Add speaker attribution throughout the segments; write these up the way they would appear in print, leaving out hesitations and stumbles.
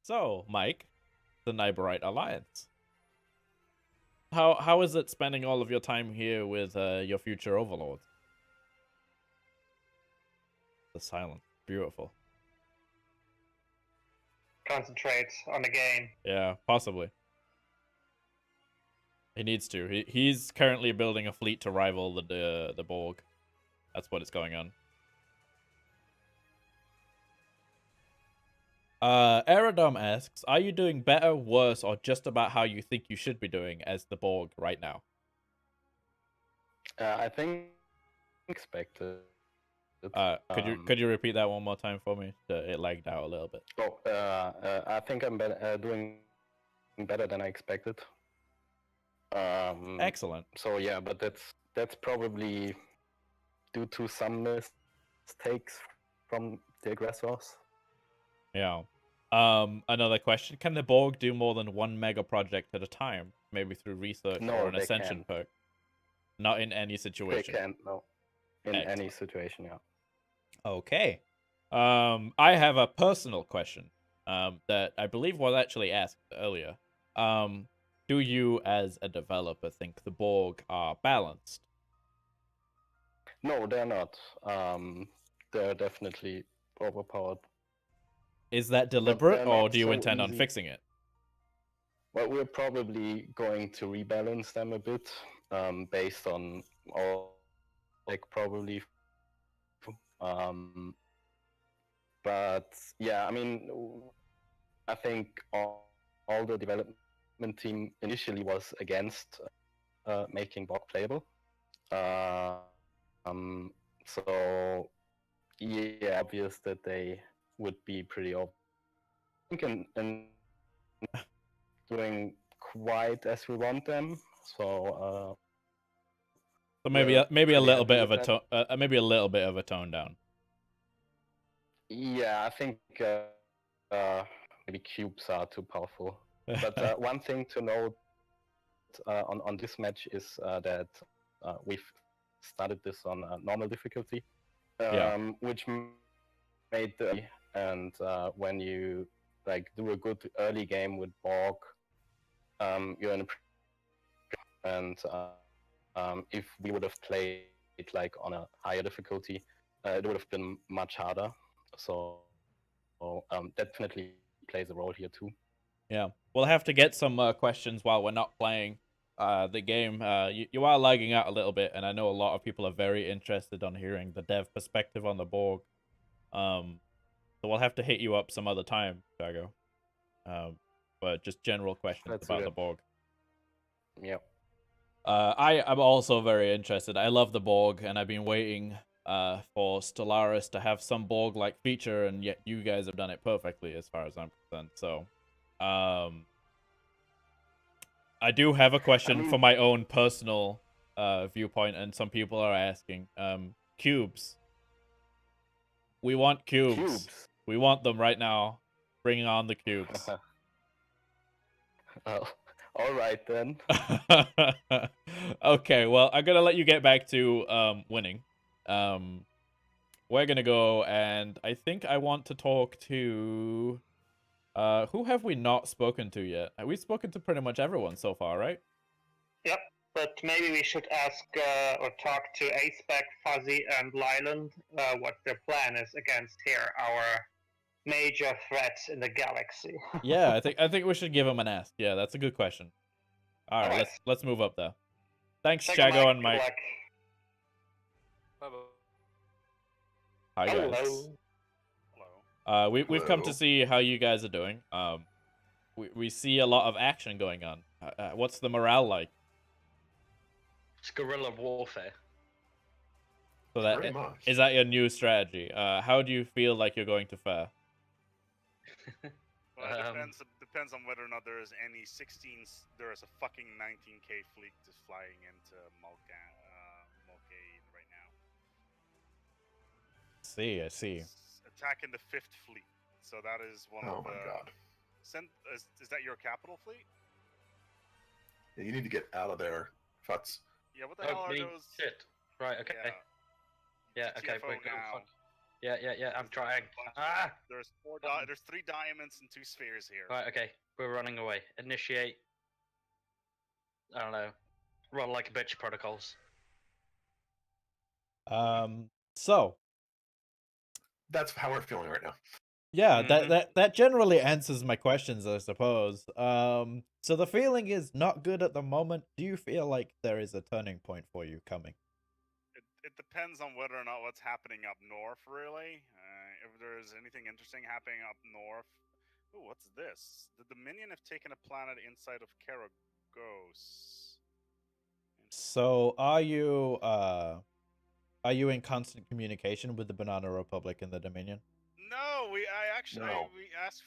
Speaker 1: So, Mike, the Nyberrite Alliance. How is it spending all of your time here with your future overlords? The silence, beautiful.
Speaker 2: Concentrate on the game.
Speaker 1: Yeah, possibly. He needs to. He's currently building a fleet to rival the Borg. That's what is going on. Aerodom asks, are you doing better, worse, or just about how you think you should be doing as the Borg right now?
Speaker 3: I think expected.
Speaker 1: Could you repeat that one more time for me? It lagged out a little bit.
Speaker 3: I think I'm doing better than I expected.
Speaker 1: Excellent.
Speaker 3: So yeah, but that's probably due to some mistakes from the aggressors.
Speaker 1: Yeah. Another question: can the Borg do more than one mega project at a time? Maybe through research or an ascension perk. Not in any situation.
Speaker 3: They can't. No. In any situation, yeah.
Speaker 1: Okay. I have a personal question. That I believe was actually asked earlier. Do you, as a developer, think the Borg are balanced?
Speaker 3: No, they're not. They're definitely overpowered.
Speaker 1: Is that deliberate, or do you intend on fixing it?
Speaker 3: Well, we're probably going to rebalance them a bit, based on all, like, probably. But yeah, I mean, I think all the development team initially was against making Borg playable. So yeah, obvious that they would be pretty open. I think and doing quite as we want them. So
Speaker 1: maybe a little bit of a maybe a little bit of a tone down.
Speaker 3: Yeah, I think maybe cubes are too powerful. But one thing to note on this match is that we've started this on normal difficulty, which made when you like do a good early game with Borg, you're in a if we would have played like on a higher difficulty, it would have been much harder. So definitely plays a role here too.
Speaker 1: Yeah, we'll have to get some questions while we're not playing the game. You are lagging out a little bit, and I know a lot of people are very interested on hearing the dev perspective on the Borg. So we'll have to hit you up some other time, Shaggo. But just general questions about the Borg.
Speaker 3: Yeah.
Speaker 1: I'm also very interested. I love the Borg, and I've been waiting for Stellaris to have some Borg-like feature, and yet you guys have done it perfectly as far as I'm concerned. So, I do have a question for my own personal viewpoint, and some people are asking, cubes. We want cubes. We want them right now. Bring on the cubes.
Speaker 3: Oh. All right, then.
Speaker 1: Okay, well, I'm going to let you get back to winning. We're going to go, and I think I want to talk to... who have we not spoken to yet? We've spoken to pretty much everyone so far, right?
Speaker 2: Yep, but maybe we should ask or talk to a-spec, Fuzzy, and Lyland what their plan is against here, our major threat in the galaxy.
Speaker 1: Yeah, I think we should give him an ask. Yeah, that's a good question. All right, let's move up there. Thanks, Shaggo and Mike. Hi guys.
Speaker 2: Hello.
Speaker 1: We've come to see how you guys are doing. We see a lot of action going on. What's the morale like?
Speaker 4: It's guerrilla warfare.
Speaker 1: So is that your new strategy? How do you feel like you're going to fare?
Speaker 5: Well, it depends on whether or not there is any 16s. There is a fucking 19k fleet just flying into Mulcahy right now.
Speaker 1: I see.
Speaker 5: It's attacking the 5th fleet. So that is one of the... Oh my god. Is that your capital fleet?
Speaker 6: Yeah, you need to get out of there, Futz.
Speaker 5: Yeah, what the hell are those?
Speaker 4: Shit. Right, okay. Yeah, okay, wait,
Speaker 5: now.
Speaker 4: Yeah, I'm trying. Ah!
Speaker 5: There's there's 3 diamonds and 2 spheres here.
Speaker 4: Right, okay. We're running away. Initiate. I don't know. Run like a bitch protocols.
Speaker 1: So
Speaker 6: That's how we're feeling right now.
Speaker 1: yeah,
Speaker 4: Mhm.
Speaker 1: that generally answers my questions, I suppose. So the feeling is not good at the moment. Do you feel like there is a turning point for you coming?
Speaker 5: It depends on whether or not what's happening up north, really. If there's anything interesting happening up north. Ooh, what's this? The Dominion have taken a planet inside of Karagos.
Speaker 1: So are you in constant communication with the Banana Republic and the Dominion?
Speaker 5: No,
Speaker 6: No.
Speaker 5: we asked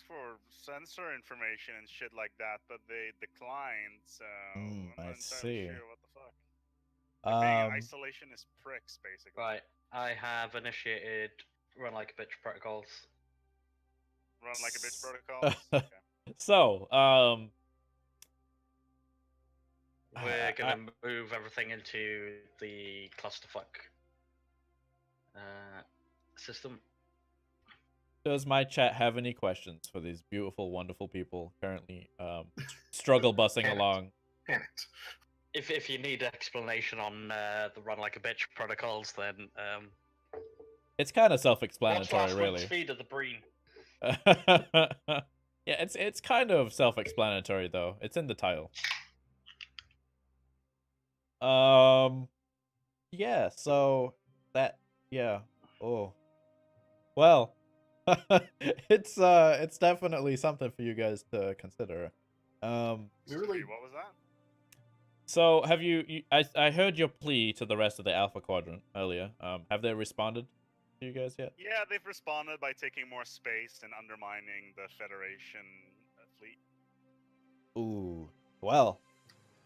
Speaker 5: for sensor information and shit like that, but they declined. So I'm
Speaker 1: I
Speaker 5: not entirely
Speaker 1: see.
Speaker 5: sure what the fuck. They're being
Speaker 1: Um,
Speaker 5: isolationist pricks, basically.
Speaker 4: Right. I have initiated run like a bitch protocols.
Speaker 5: Run like a bitch protocols. Okay.
Speaker 1: So,
Speaker 4: We're gonna move everything into the clusterfuck system.
Speaker 1: does my chat have any questions for these beautiful, wonderful people currently struggle bussing
Speaker 6: Panicked.
Speaker 1: along?
Speaker 6: Panicked.
Speaker 4: If you need explanation on the run like a bitch protocols, then
Speaker 1: It's kind of
Speaker 4: what's
Speaker 1: self-explanatory,
Speaker 4: last
Speaker 1: really.
Speaker 4: week's feed of the Breen?
Speaker 1: Yeah, it's kind of self-explanatory though. It's in the title. Yeah, so that oh. Well, it's definitely something for you guys to consider.
Speaker 6: We really
Speaker 5: What was that?
Speaker 1: So have I heard your plea to the rest of the Alpha Quadrant earlier. Have they responded to you guys yet?
Speaker 5: Yeah, they've responded by taking more space and undermining the Federation fleet.
Speaker 1: Ooh. Well,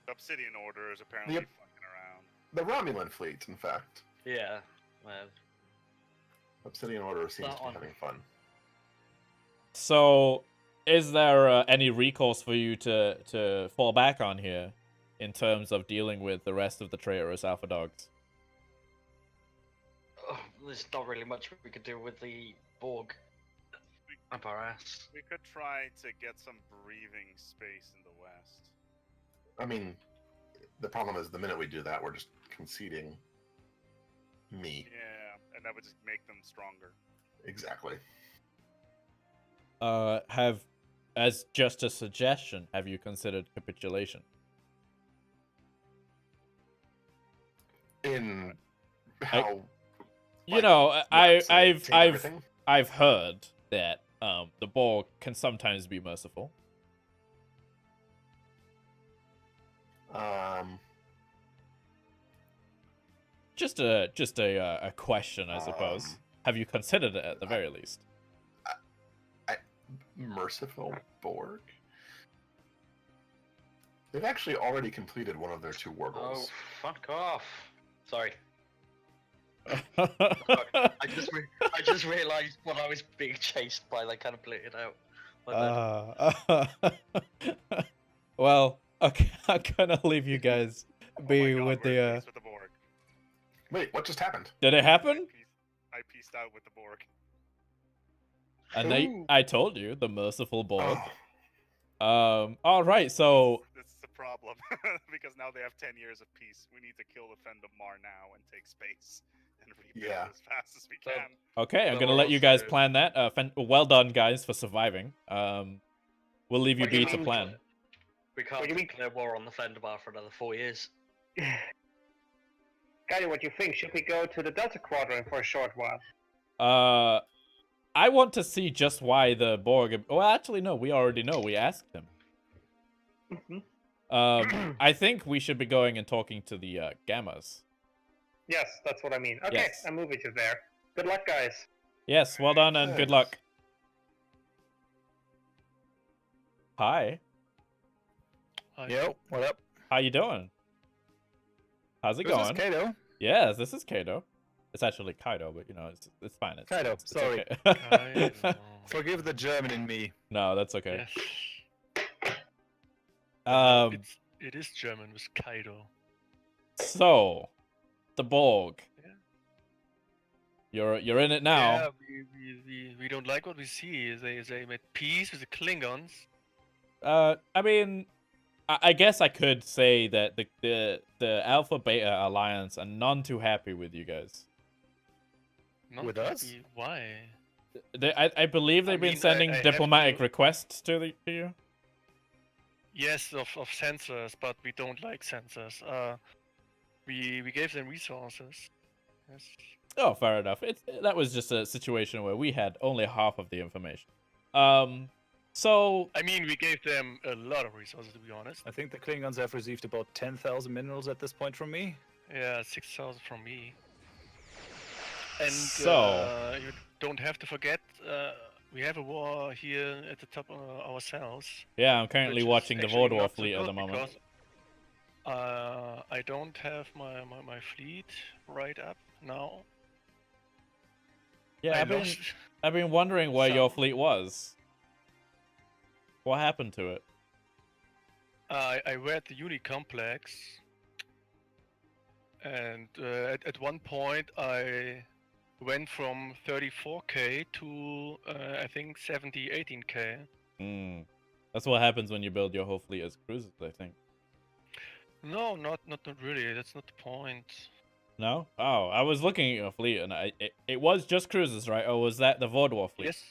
Speaker 5: Obsidian Order is apparently
Speaker 6: Yep.
Speaker 5: fucking around.
Speaker 6: the Romulan fleet, in fact.
Speaker 4: Yeah.
Speaker 6: Obsidian Order seems
Speaker 4: That
Speaker 6: to be
Speaker 4: one.
Speaker 6: having fun.
Speaker 1: so is there any recourse for you to fall back on here in terms of dealing with the rest of the traitorous Alpha Dogs?
Speaker 4: There's not really much we could do with the Borg up our ass.
Speaker 5: We could try to get some breathing space in the west.
Speaker 6: I mean, the problem is the minute we do that, we're just conceding me.
Speaker 5: Yeah, and that would just make them stronger.
Speaker 6: Exactly.
Speaker 1: As just a suggestion, have you considered capitulation?
Speaker 6: In how
Speaker 1: You know,
Speaker 6: what, say, take everything?
Speaker 1: I've heard that the Borg can sometimes be merciful. Just a question, I suppose. Have you considered it at the very least?
Speaker 6: Merciful Borg? They've actually already completed one of their 2 war
Speaker 4: Oh,
Speaker 6: goals.
Speaker 4: fuck off! Sorry. I just realized when I was being chased by, like, kind of blurted out.
Speaker 1: Well, okay, I'm gonna leave you guys be
Speaker 5: Oh my God,
Speaker 1: with
Speaker 5: we're
Speaker 1: the.
Speaker 5: at peace with the Borg.
Speaker 6: Wait, what just happened?
Speaker 1: Did it happen?
Speaker 5: I pieced out with the Borg.
Speaker 1: And I told you, the merciful Borg.
Speaker 6: Oh,
Speaker 1: All right, so
Speaker 5: This is a problem because now they have 10 years of peace. We need to kill the Fendamar now and take space and rebuild
Speaker 6: Yeah.
Speaker 5: as fast as we
Speaker 4: So-
Speaker 5: can.
Speaker 1: okay, I'm
Speaker 4: But
Speaker 1: gonna
Speaker 4: we're
Speaker 1: let you guys
Speaker 4: also-
Speaker 1: plan that. Well done, guys, for surviving. We'll leave you
Speaker 2: What do
Speaker 1: be
Speaker 2: you
Speaker 1: to
Speaker 2: mean?
Speaker 1: plan.
Speaker 4: We can't
Speaker 2: What do you mean?
Speaker 4: declare war on the Fenderbar for another 4 years.
Speaker 2: Kaido, what do you think? Should we go to the Delta Quadrant for a short while?
Speaker 1: I want to see just why the Borg. Well, actually, no. We already know. We asked him. I think we should be going and talking to the Gammas.
Speaker 2: Yes, that's what I mean. Okay,
Speaker 1: Yes.
Speaker 2: I'm moving you there. Good luck, guys.
Speaker 1: Yes, well done and good
Speaker 6: Thanks.
Speaker 1: luck. Hi,
Speaker 7: Yo, what up?
Speaker 1: how you doing? How's it
Speaker 7: This is
Speaker 1: going?
Speaker 7: Kaido.
Speaker 1: Yes, this is Kaido. It's actually Kaido, but you know, it's fine.
Speaker 7: Kaido,
Speaker 1: it's
Speaker 7: sorry.
Speaker 1: okay.
Speaker 7: Forgive the German in me.
Speaker 1: No, that's okay.
Speaker 8: Yes. It is German with Kaido.
Speaker 1: So, the Borg. You're in it now.
Speaker 8: Yeah, we don't like what we see. They made peace with the Klingons.
Speaker 1: I mean, I guess I could say that the Alpha Beta Alliance are none too happy with you guys.
Speaker 8: Not
Speaker 7: With us?
Speaker 8: happy. Why?
Speaker 1: I believe they've been
Speaker 8: mean,
Speaker 1: sending
Speaker 8: I have
Speaker 1: diplomatic
Speaker 8: to-
Speaker 1: requests to you.
Speaker 8: Yes, of sensors, but we don't like sensors. We gave them resources. Yes.
Speaker 1: Oh, fair enough. That was just a situation where we had only half of the information. So
Speaker 8: I mean, we gave them a lot of resources, to be honest.
Speaker 7: I think the Klingons have received about 10,000 minerals at this point from me.
Speaker 8: Yeah, 6,000 from me. And
Speaker 1: So-
Speaker 8: you don't have to forget, we have a war here at the top ourselves.
Speaker 1: yeah, I'm currently
Speaker 8: which is
Speaker 1: watching the
Speaker 8: actually
Speaker 1: Vordor
Speaker 8: not so
Speaker 1: fleet at
Speaker 8: good
Speaker 1: the moment.
Speaker 8: because, I don't have my fleet right up now.
Speaker 1: Yeah,
Speaker 8: I
Speaker 1: I've been wondering where your
Speaker 8: some.
Speaker 1: fleet was. What happened to it?
Speaker 8: I read the Uni complex, and at one point I went from 34k to I think 18k.
Speaker 1: That's what happens when you build your whole fleet as cruisers, I think.
Speaker 8: No, not really. That's not the point.
Speaker 1: No? Oh, I was looking at your fleet, and it was just cruisers, right? Or was that the Vordor fleet?
Speaker 8: Yes.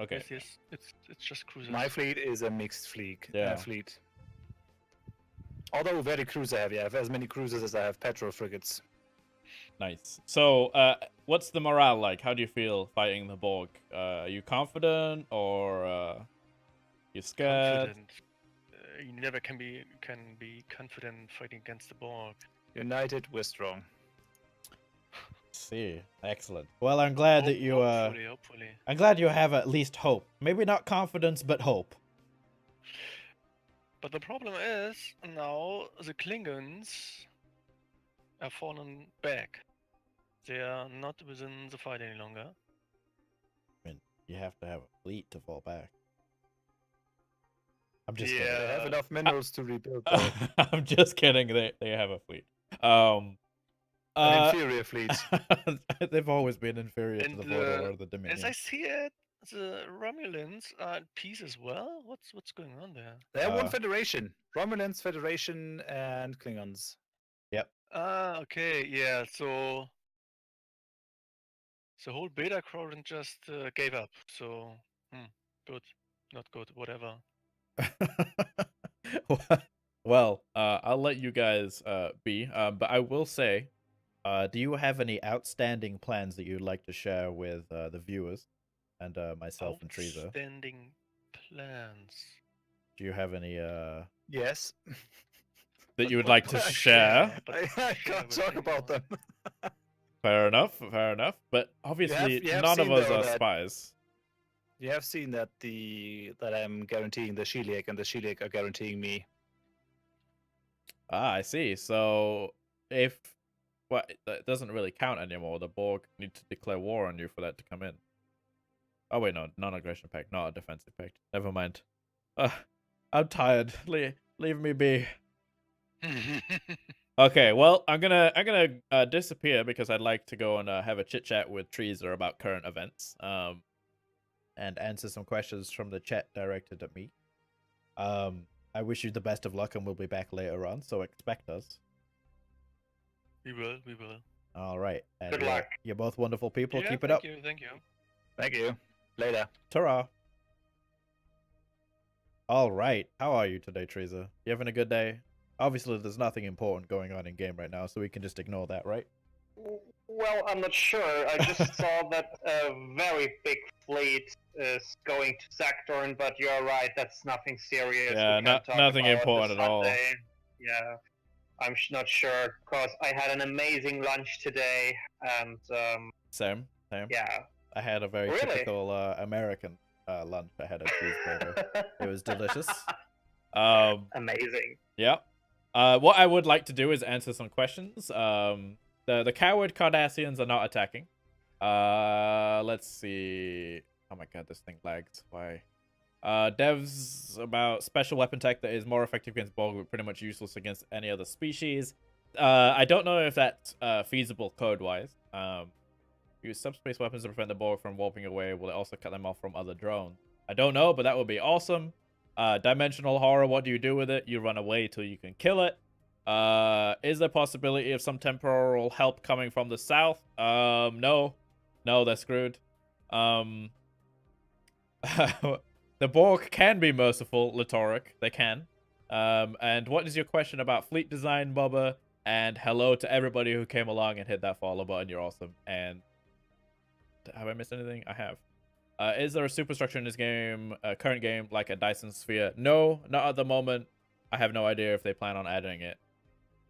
Speaker 1: Okay.
Speaker 8: Yes. It's just cruisers.
Speaker 7: My fleet is a mixed fleet.
Speaker 1: Yeah.
Speaker 7: Fleet. Although very cruiser heavy. I have as many cruisers as I have petrol frigates.
Speaker 1: Nice. So, what's the morale like? How do you feel fighting the Borg? Are you confident, or you scared?
Speaker 8: Confident. You never can be confident fighting against the Borg.
Speaker 7: United, we're strong.
Speaker 1: See, excellent. Well, I'm glad that you
Speaker 8: Hopefully.
Speaker 1: I'm glad you have at least hope. Maybe not confidence, but hope.
Speaker 8: But the problem is now the Klingons have fallen back. They are not within the fight any longer.
Speaker 1: I mean, you have to have a fleet to fall back. I'm just
Speaker 7: They
Speaker 8: Yeah.
Speaker 7: have enough minerals to rebuild.
Speaker 1: kidding. I'm just kidding. They have a fleet.
Speaker 7: An inferior fleet.
Speaker 1: They've always been inferior to
Speaker 8: And,
Speaker 1: the Vordor or the Dominion.
Speaker 8: As I see it, the Romulans are at peace as well. What's going on there?
Speaker 7: They have one
Speaker 1: Uh,
Speaker 7: federation. Romulans, Federation, and Klingons.
Speaker 8: Ah, okay, yeah. So the whole Beta Quadrant just gave up. So good, not good, whatever.
Speaker 1: Well, I'll let you guys be. But I will say, do you have any outstanding plans that you'd like to share with the viewers and myself and Teresa?
Speaker 8: Outstanding plans.
Speaker 1: Do you have any
Speaker 7: Yes.
Speaker 1: that you would like to share?
Speaker 8: But
Speaker 7: I can't talk about them.
Speaker 1: Fair enough, fair enough. But obviously,
Speaker 7: you have
Speaker 1: none of
Speaker 7: seen,
Speaker 1: us
Speaker 7: though,
Speaker 1: are
Speaker 7: that-
Speaker 1: spies.
Speaker 7: You have seen that I'm guaranteeing the Shiliak and the Shiliak are guaranteeing me.
Speaker 1: Ah, I see. So if that doesn't really count anymore, the Borg need to declare war on you for that to come in. Oh wait, no, non-aggression pact, not a defensive pact. Never mind. I'm tired. Leave me be. Okay, well, I'm gonna disappear because I'd like to go and have a chit chat with Teresa about current events. And answer some questions from the chat directed at me. I wish you the best of luck, and we'll be back later on. So expect us.
Speaker 8: We will.
Speaker 1: All right. And
Speaker 2: Good luck.
Speaker 1: You're both wonderful people.
Speaker 8: Yeah,
Speaker 1: Keep it up.
Speaker 8: Thank you.
Speaker 7: Thank you. Later.
Speaker 1: Ta-ra. All right. How are you today, Teresa? You having a good day? Obviously, there's nothing important going on in game right now, so we can just ignore that, right?
Speaker 2: Well, I'm not sure. I just saw that a very big fleet is going to Saturn, but you're right. That's nothing serious.
Speaker 1: Yeah,
Speaker 2: We can't talk
Speaker 1: nothing
Speaker 2: about
Speaker 1: important
Speaker 2: this
Speaker 1: at all.
Speaker 2: Sunday. Yeah, I'm not sure because I had an amazing lunch today, and
Speaker 1: Same.
Speaker 2: yeah.
Speaker 1: I had a very
Speaker 2: Really?
Speaker 1: typical American lunch. I had a cheeseburger. It was delicious.
Speaker 2: Amazing.
Speaker 1: Yeah. What I would like to do is answer some questions. The coward Cardassians are not attacking. Let's see. Oh my god, this thing lags. Why? Devs about special weapon tech that is more effective against Borg, but pretty much useless against any other species. I don't know if that's feasible code-wise. use subspace weapons to prevent the Borg from warping away. Will it also cut them off from other drones? I don't know, but that would be awesome. Dimensional horror, what do you do with it? You run away till you can kill it. Is there possibility of some temporal help coming from the south? No. No, they're screwed. The Borg can be merciful, Litoric. They can. And what is your question about fleet design, Bubba? And hello to everybody who came along and hit that follow button. You're awesome. And have I missed anything? I have. Is there a superstructure in this game, current game, like a Dyson Sphere? No, not at the moment. I have no idea if they plan on adding it.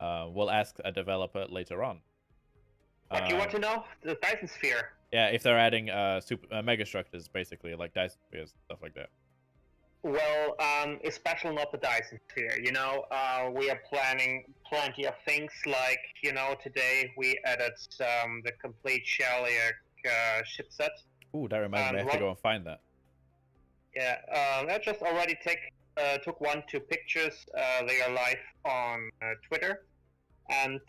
Speaker 1: We'll ask a developer later on.
Speaker 2: What do you want to know? The Dyson Sphere.
Speaker 1: Yeah, if they're adding mega structures, basically, like Dyson Spheres, stuff like that.
Speaker 2: Well, especially not the Dyson Sphere. You know, we are planning plenty of things. Like, you know, today we added the complete Shaliak ship set.
Speaker 1: Ooh, that reminds me. I have to go and find that.
Speaker 2: Yeah, I just already took 1-2 pictures. They are live on Twitter. And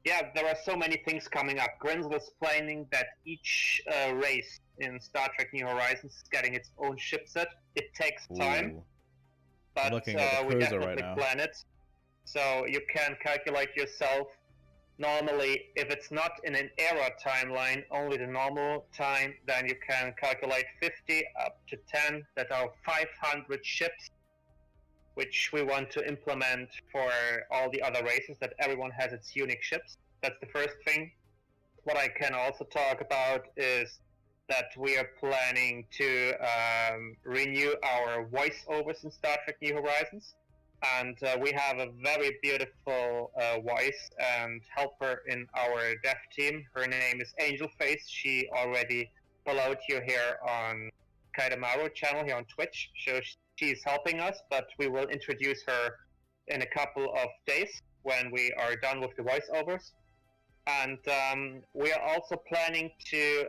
Speaker 2: yeah, there are so many things coming up. Grins was planning that each race in Star Trek New Horizons is getting its own ship set. It takes time, but
Speaker 1: I'm looking at the
Speaker 2: we
Speaker 1: cruiser
Speaker 2: definitely
Speaker 1: right now.
Speaker 2: plan it. So you can calculate yourself. Normally, if it's not in an era timeline, only the normal time, then you can calculate 50 up to 10. That are 500 ships, which we want to implement for all the other races, that everyone has its unique ships. That's the first thing. What I can also talk about is that we are planning to renew our voiceovers in Star Trek New Horizons. And we have a very beautiful voice and helper in our dev team. Her name is Angel Face. She already followed you here on Kaido Marahu channel here on Twitch. So she's helping us, but we will introduce her in a couple of days when we are done with the voiceovers. And we are also planning to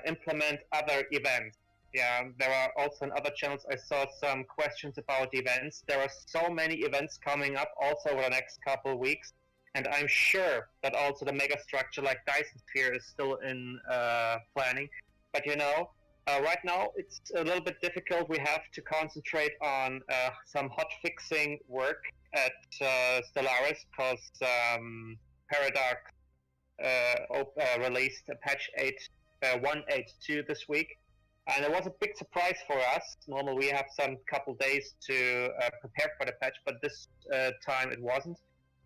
Speaker 2: implement other events. Yeah, there are also on other channels, I saw some questions about events. There are so many events coming up also over the next couple of weeks. And I'm sure that also the mega structure like Dyson Sphere is still in planning. But you know, right now it's a little bit difficult. We have to concentrate on some hot fixing work at Stellaris because Paradox released a patch 182 this week. And it was a big surprise for us. Normally we have some couple days to prepare for the patch, but this time it wasn't.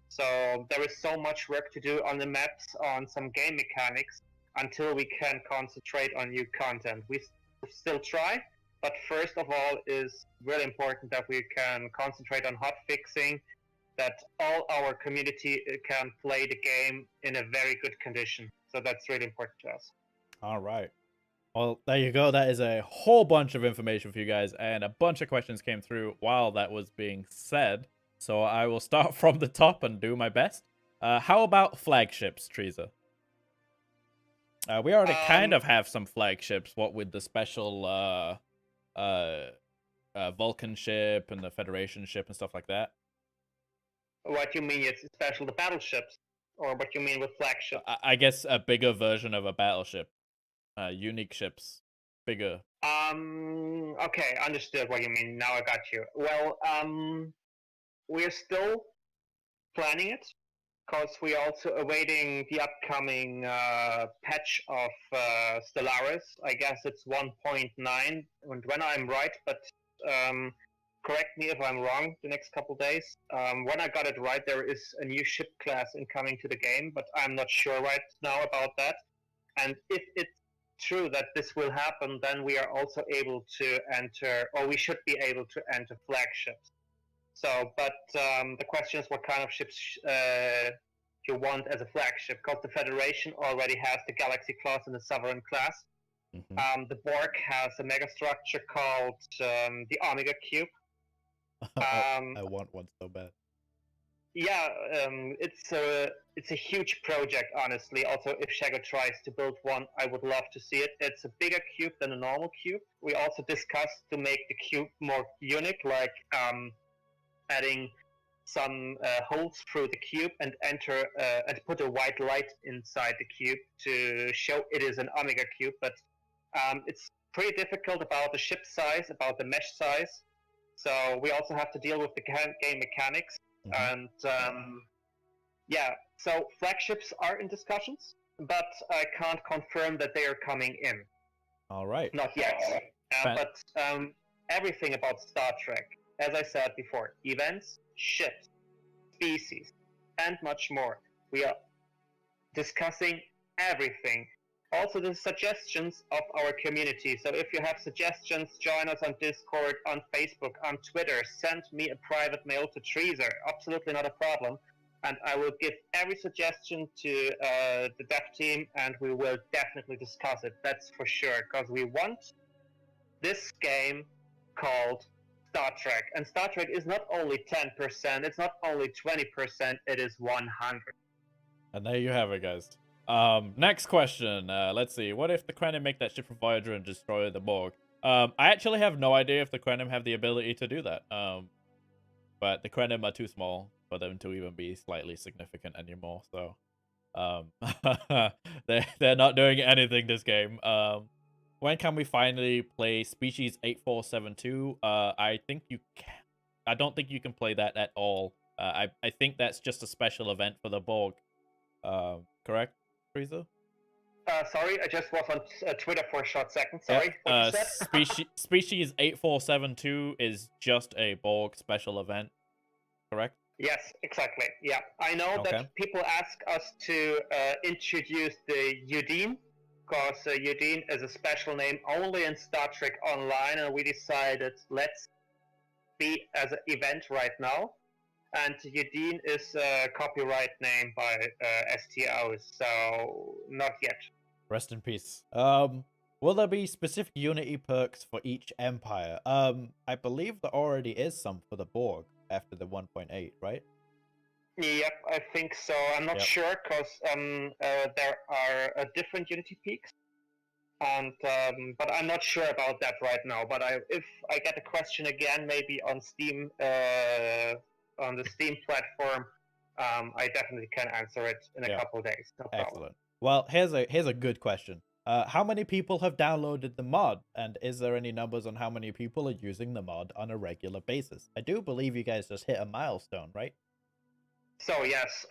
Speaker 2: So there is so much work to do on the maps, on some game mechanics, until we can concentrate on new content. We still try, but first of all is really important that we can concentrate on hot fixing, that all our community can play the game in a very good condition. So that's really important to us.
Speaker 1: All right. Well, there you go. That is a whole bunch of information for you guys, and a bunch of questions came through while that was being said. So I will start from the top and do my best. How about flagships, Teresa? We already kind of have some flagships, what with the special Vulcan ship and the Federation ship and stuff like that.
Speaker 2: What you mean is special the battleships, or what you mean with flagship?
Speaker 1: I guess a bigger version of a battleship. Unique ships, bigger.
Speaker 2: Okay, understood what you mean. Now I got you. Well, we're still planning it, because we're also awaiting the upcoming patch of Stellaris. I guess it's 1.9, and when I'm right, but correct me if I'm wrong the next couple days. When I got it right, there is a new ship class incoming to the game, but I'm not sure right now about that. And if it's true that this will happen, then we are also able to enter, or we should be able to enter flagships. So, but the question is what kind of ships you want as a flagship, because the Federation already has the Galaxy class and the Sovereign class.
Speaker 1: Mm-hmm.
Speaker 2: The Borg has a megastructure called the Omega Cube.
Speaker 1: I want one so bad.
Speaker 2: Yeah, it's a huge project, honestly. Also, if Shaggo tries to build one, I would love to see it. It's a bigger cube than a normal cube. We also discussed to make the cube more unique, like adding some holes through the cube and enter and put a white light inside the cube to show it is an Omega cube. But it's pretty difficult about the ship size, about the mesh size. So we also have to deal with the game mechanics. And yeah, so flagships are in discussions, but I can't confirm that they are coming in.
Speaker 1: All right.
Speaker 2: Not yet. But everything about Star Trek, as I said before, events, ships, species, and much more. We are discussing everything. Also the suggestions of our community. So if you have suggestions, join us on Discord, on Facebook, on Twitter. Send me a private mail to Treaser. Absolutely not a problem. And I will give every suggestion to the dev team, and we will definitely discuss it. That's for sure, because we want this game called Star Trek. And Star Trek is not only 10%, it's not only 20%, it is 100%.
Speaker 1: And there you have it, guys. Next question. Let's see. What if the Krenim make that ship from Voyager and destroy the Borg? I actually have no idea if the Krenim have the ability to do that. But the Krenim are too small for them to even be slightly significant anymore. So, they're not doing anything this game. When can we finally play Species 8472? I think you can. I don't think you can play that at all. I think that's just a special event for the Borg. Correct, Frieza?
Speaker 2: Sorry, I just was on Twitter for a short second. Sorry.
Speaker 1: Yep. Species 8472 is just a Borg special event. Correct?
Speaker 2: Yes, exactly. Yeah, I know that people ask us to introduce the Udine, because Udine is a special name only in Star Trek Online, and we decided let's be as an event right now. And Udine is a copyright name by STO, so not yet.
Speaker 1: Rest in peace. Will there be specific Unity perks for each Empire? I believe there already is some for the Borg after the 1.8, right?
Speaker 2: Yep, I think so. I'm not sure, because there are different Unity peaks, and but I'm not sure about that right now. But if I get a question again, maybe on Steam, on the Steam platform, I definitely can answer it in a couple of days. No problem.
Speaker 1: Excellent. Well, here's a good question. How many people have downloaded the mod, and is there any numbers on how many people are using the mod on a regular basis? I do believe you guys just hit a milestone, right?
Speaker 2: So yes,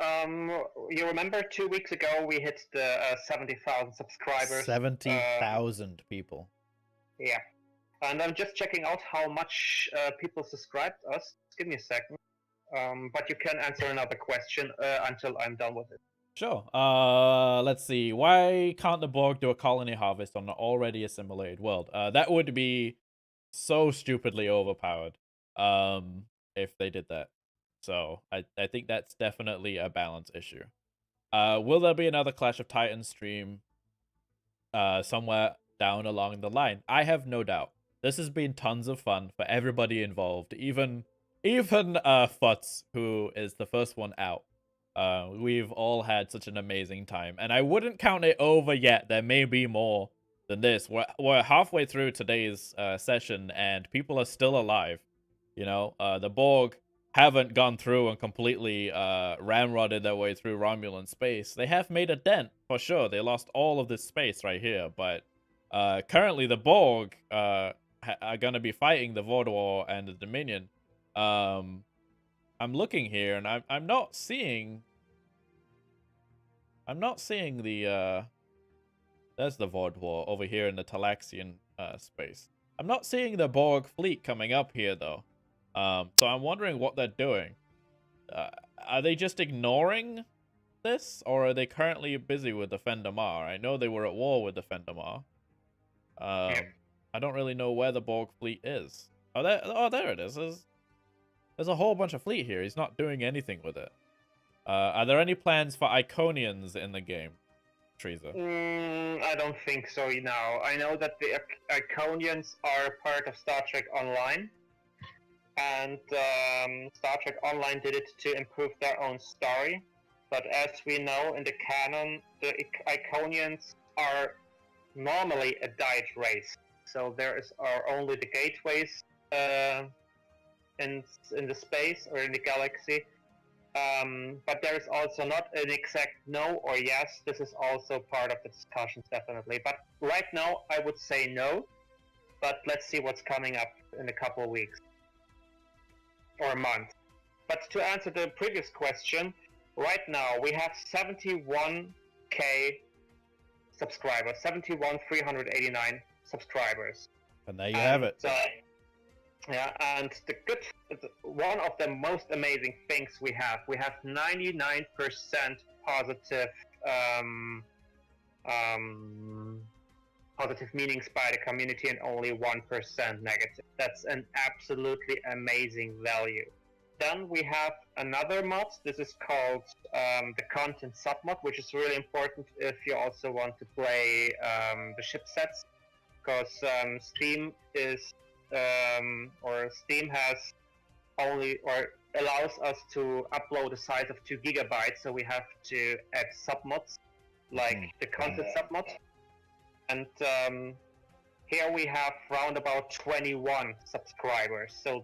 Speaker 2: you remember 2 weeks ago we hit the 70,000 subscribers.
Speaker 1: 70,000 people.
Speaker 2: Yeah, and I'm just checking out how much people subscribed us. Just give me a second. But you can answer another question until I'm done with it.
Speaker 1: Sure. Let's see. Why can't the Borg do a colony harvest on an already assimilated world? That would be so stupidly overpowered. If they did that. So I think that's definitely a balance issue. Will there be another Clash of Titans stream somewhere down along the line? I have no doubt. This has been tons of fun for everybody involved, even Futz, who is the first one out. We've all had such an amazing time, and I wouldn't count it over yet. There may be more than this. We're halfway through today's session, and people are still alive. You know, the Borg haven't gone through and completely ramrodded their way through Romulan space. They have made a dent, for sure. They lost all of this space right here, but currently the Borg are going to be fighting the Vaudois and the Dominion. I'm looking here, and I'm not seeing the there's the Vaudois over here in the Talaxian space. I'm not seeing the Borg fleet coming up here though. So I'm wondering what they're doing. Are they just ignoring this, or are they currently busy with the Fendamar? I know they were at war with the Fendamar. I don't really know where the Borg fleet is. Oh, there it is. There's a whole bunch of fleet here. He's not doing anything with it. Are there any plans for Iconians in the game, Treaser?
Speaker 2: I don't think so, I know that the Iconians are part of Star Trek Online. And Star Trek Online did it to improve their own story. But as we know in the canon, the Iconians are normally a died race. So there are only the gateways in the space or in the galaxy. But there is also not an exact no or yes. This is also part of the discussions, definitely. But right now, I would say no. But let's see what's coming up in a couple of weeks or a month. But to answer the previous question, right now we have 71k subscribers, 71,389 subscribers.
Speaker 1: And there you have it.
Speaker 2: Yeah, and one of the most amazing things we have 99% positive positive meanings by the community and only 1% negative. That's an absolutely amazing value. Then we have another mod. This is called the content submod, which is really important if you also want to play the ship sets, because Steam has only or allows us to upload a size of 2 gigabytes, so we have to add submods like the content submod. And here we have round about 21 subscribers. So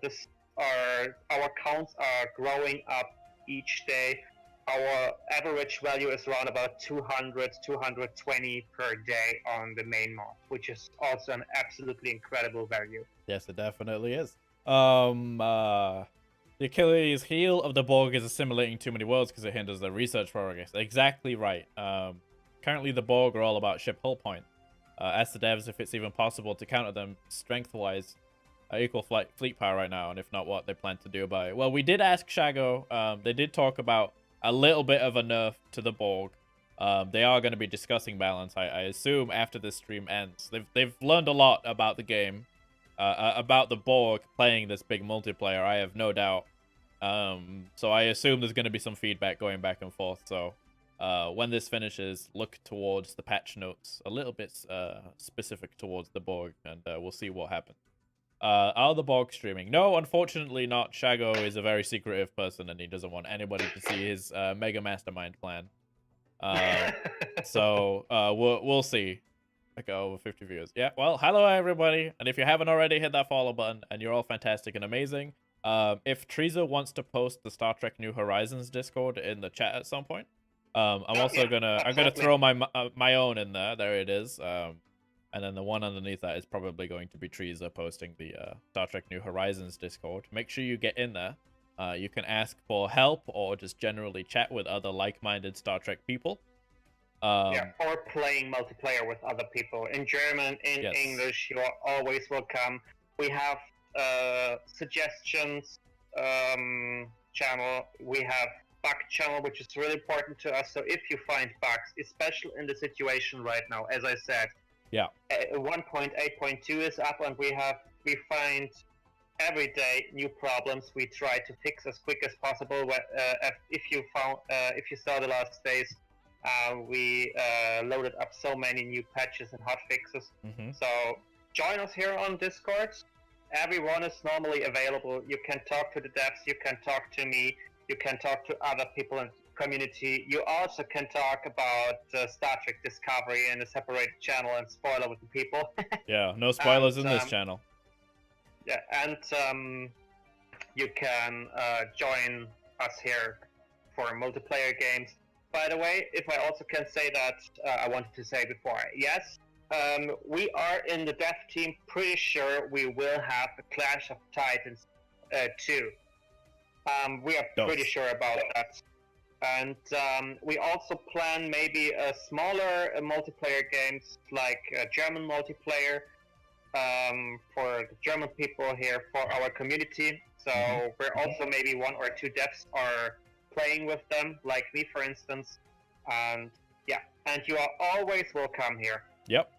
Speaker 2: our counts are growing up each day. Our average value is around about 200, 220 per day on the main mod, which is also an absolutely incredible value.
Speaker 1: Yes, it definitely is. The Achilles heel of the Borg is assimilating too many worlds because it hinders their research progress. Exactly right. Currently, the Borg are all about ship hull point. Ask the devs if it's even possible to counter them strength-wise, equal fleet power right now, and if not, what they plan to do about it. Well, we did ask Shaggo. They did talk about a little bit of a nerf to the Borg. They are going to be discussing balance, I assume, after this stream ends. They've learned a lot about the game, about the Borg playing this big multiplayer, I have no doubt. So I assume there's going to be some feedback going back and forth. So when this finishes, look towards the patch notes, a little bit specific towards the Borg, and we'll see what happens. Are the Borg streaming? No, unfortunately not. Shaggo is a very secretive person, and he doesn't want anybody to see his mega mastermind plan. So we'll see. I got over 50 viewers. Yeah, well, hello everybody, and if you haven't already, hit that follow button, and you're all fantastic and amazing. If Teresa wants to post the Star Trek New Horizons Discord in the chat at some point, I'm gonna throw my own in there. There it is. And then the one underneath that is probably going to be Teresa posting the Star Trek New Horizons Discord. Make sure you get in there. You can ask for help or just generally chat with other like-minded Star Trek people.
Speaker 2: Or playing multiplayer with other people. In German, in English, you are always welcome. We have suggestions channel. We have bug channel, which is really important to us. So if you find bugs, especially in the situation right now, as I said, 1.8.2 is up, and we find every day new problems. We try to fix as quick as possible. If you saw the last days, we loaded up so many new patches and hotfixes. So join us here on Discord. Everyone is normally available. You can talk to the devs. You can talk to me. You can talk to other people in community. You also can talk about Star Trek Discovery in a separate channel and spoiler with the people.
Speaker 1: Yeah, no spoilers in this channel.
Speaker 2: Yeah, and you can join us here for multiplayer games. By the way, if I also can say that, I wanted to say before, yes, we are in the dev team pretty sure we will have a Clash of Titans 2. We are pretty sure about that. And we also plan maybe a smaller multiplayer games like German multiplayer for the German people here for our community. So we're also maybe 1 or 2 devs are playing with them, like me for instance. And yeah, and you are always welcome here.
Speaker 1: Yep.